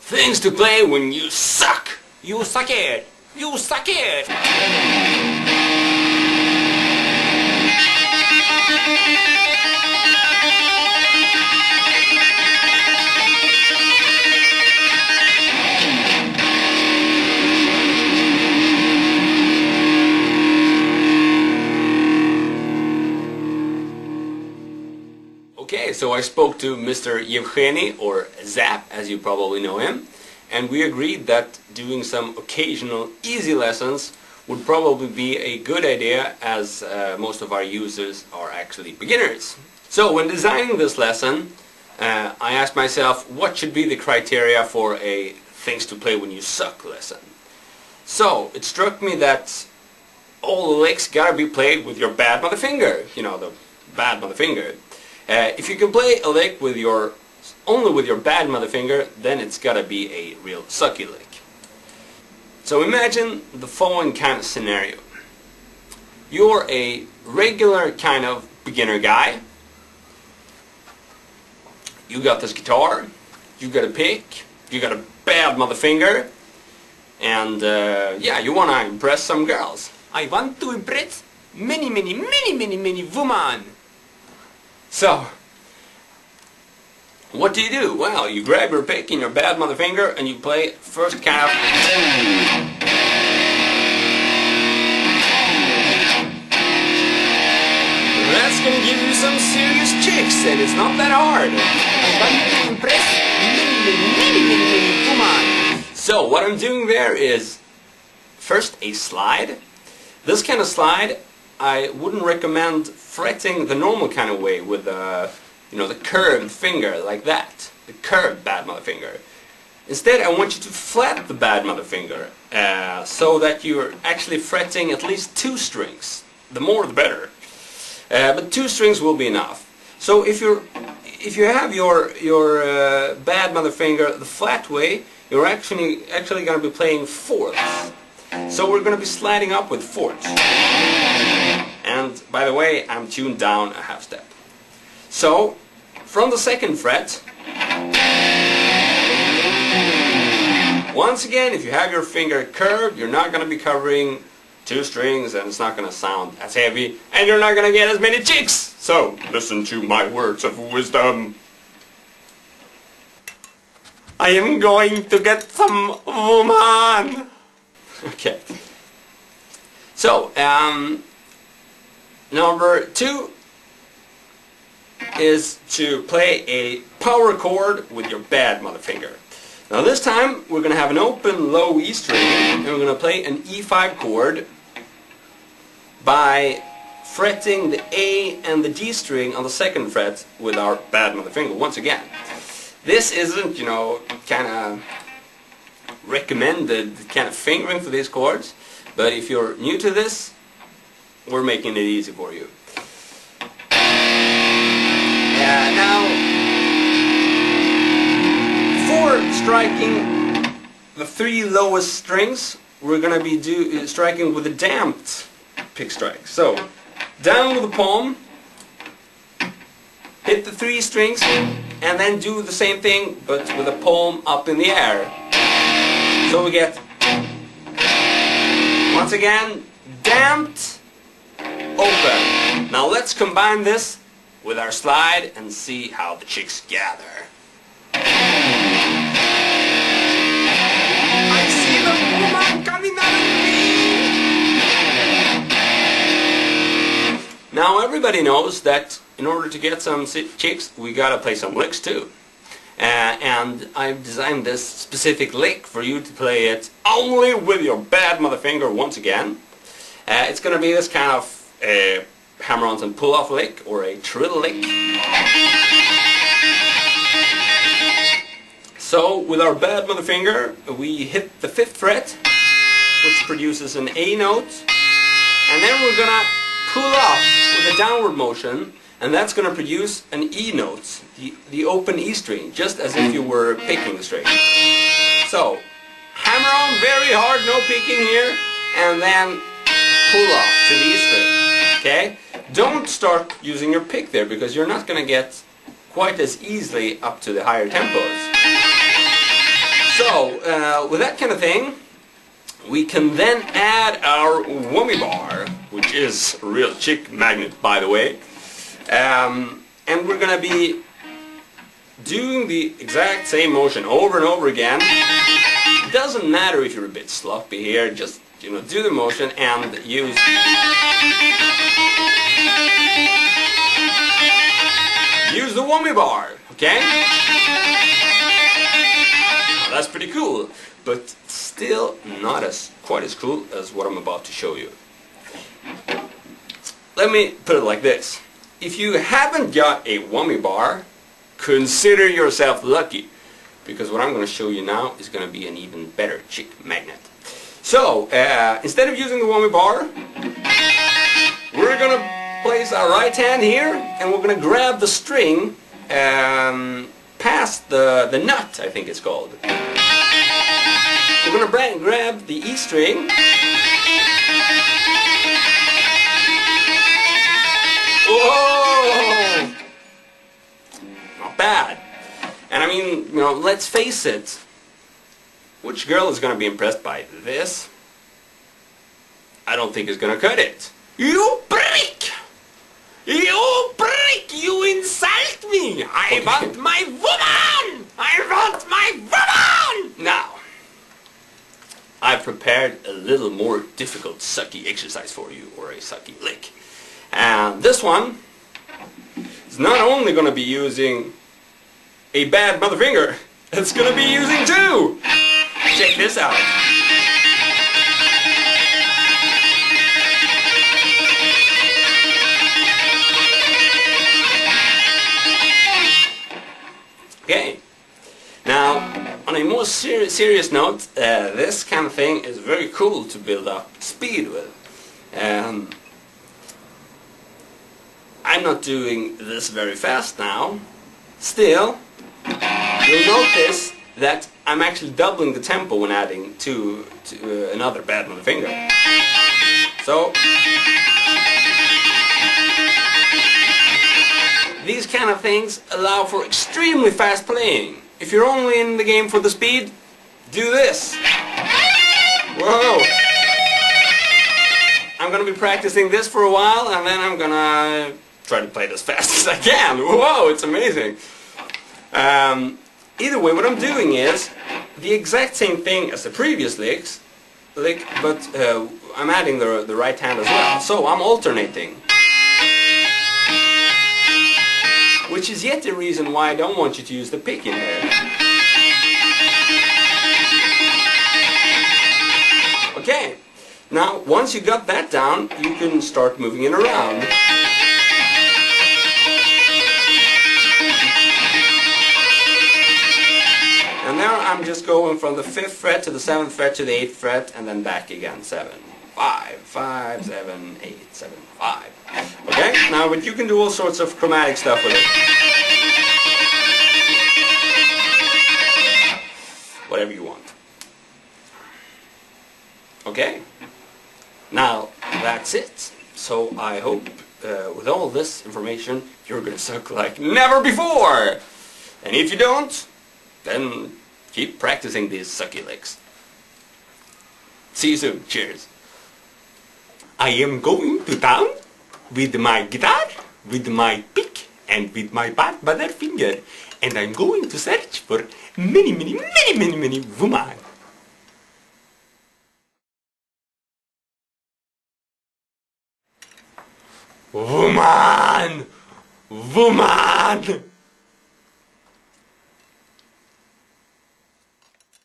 Things to play when you suck. You suck it. You suck it. Okay, so I spoke to Mr. Yevgeny, or Zap, as you probably know him, and we agreed that doing some occasional easy lessons would probably be a good idea, as most of our users are actually beginners. So when designing this lesson, I asked myself what should be the criteria for a things to play when you suck lesson. So it struck me that all the licks gotta be played with your bad mother finger, you know, the bad mother finger. If you can play a lick with only with your bad mother finger, then it's gotta be a real sucky lick. So imagine the following kind of scenario. You're a regular kind of beginner guy. You got this guitar, you got a pick, you got a bad mother finger, and yeah, you wanna impress some girls. I want to impress many women. So, what do? Well, you grab your pick and your bad mother finger and you play first kind of... That's gonna give you some serious chicks, and it's not that hard. I want to impress many women. So, what I'm doing there is, first a slide. This kind of slide, I wouldn't recommend fretting the normal kind of way with you know, the curved finger like that, the curved bad mother finger. Instead, I want you to flat the bad mother finger so that you're actually fretting at least 2 strings. The more the better. But 2 strings will be enough. So if you have your bad mother finger the flat way, you're actually going to be playing 4ths. So we're going to be sliding up with 4ths. And by the way, I'm tuned down a half step. So, from the 2nd fret, once again, if you have your finger curved, you're not going to be covering 2 strings, and it's not going to sound as heavy, and you're not going to get as many chicks. So, listen to my words of wisdom. I am going to get some woman. Okay. So, number 2 is to play a power chord with your bad mother finger. Now this time we're going to have an open low E string, and we're going to play an E5 chord by fretting the A and the D string on the 2nd fret with our bad mother finger once again. This isn't, you know, kind of recommended kind of fingering for these chords, but if you're new to this, we're making it easy for you. Now, for striking the 3 lowest strings, we're going to be striking with a damped pick strike. So, down with the palm, hit the 3 strings, and then do the same thing, but with the palm up in the air. So we get, once again, damped, open. Now let's combine this with our slide and see how the chicks gather. I see the woman coming out of me! Now everybody knows that in order to get some chicks, we gotta play some licks too. And I've designed this specific lick for you to play it only with your bad mother finger once again. It's gonna be this kind of hammer-ons and pull-off lick, or a trill lick. So, with our bad mother finger, we hit the 5th fret, which produces an A note, and then we're gonna pull off with a downward motion, and that's gonna produce an E note, the open E string, just as if you were picking the string. So, hammer on very hard, no picking here, and then pull off to the E string, okay? Don't start using your pick there, because you're not going to get quite as easily up to the higher tempos. So, with that kind of thing, we can then add our whammy bar, which is a real chick magnet, by the way. And we're gonna be doing the exact same motion over and over again. It doesn't matter if you're a bit sloppy here, just, you know, do the motion and use the whammy bar, okay? Now, that's pretty cool, but still not quite as cool as what I'm about to show you. Let me put it like this. If you haven't got a whammy bar, consider yourself lucky, because what I'm going to show you now is going to be an even better chick magnet. So, instead of using the whammy bar, we're going to place our right hand here, and we're going to grab the string past the nut, I think it's called. We're going to grab the E string. Whoa! Not bad. And I mean, you know, let's face it. Which girl is going to be impressed by this? I don't think is going to cut it. You prick! You prick! You insult me! I want my woman! I want my woman! Now, I've prepared a little more difficult sucky exercise for you, or a sucky lick. And this one is not only going to be using a bad mother finger, it's going to be using two! Check this out. Okay. Now, on a more serious note, this kind of thing is very cool to build up speed with. I'm not doing this very fast now. Still, you'll notice that I'm actually doubling the tempo when adding to another bad mother finger. So, these kind of things allow for extremely fast playing. If you're only in the game for the speed, do this. Whoa! I'm gonna be practicing this for a while, and then I'm gonna try to play it as fast as I can. Whoa, it's amazing. Either way, what I'm doing is the exact same thing as the previous lick, but I'm adding the right hand as well. So I'm alternating. Which is yet the reason why I don't want you to use the pick in here. Okay, now once you got that down, you can start moving it around. And there I'm just going from the 5th fret to the 7th fret to the 8th fret and then back again. 7, 5, 5, 7, 8, 7, 5. Okay? Now, but you can do all sorts of chromatic stuff with it. Whatever you want. Okay? Now, that's it. So I hope with all this information you're gonna suck like never before! And if you don't, then keep practicing these sucky licks. See you soon. Cheers. I am going to town with my guitar, with my pick, and with my bad mother finger. And I'm going to search for many women. Woman! Woman!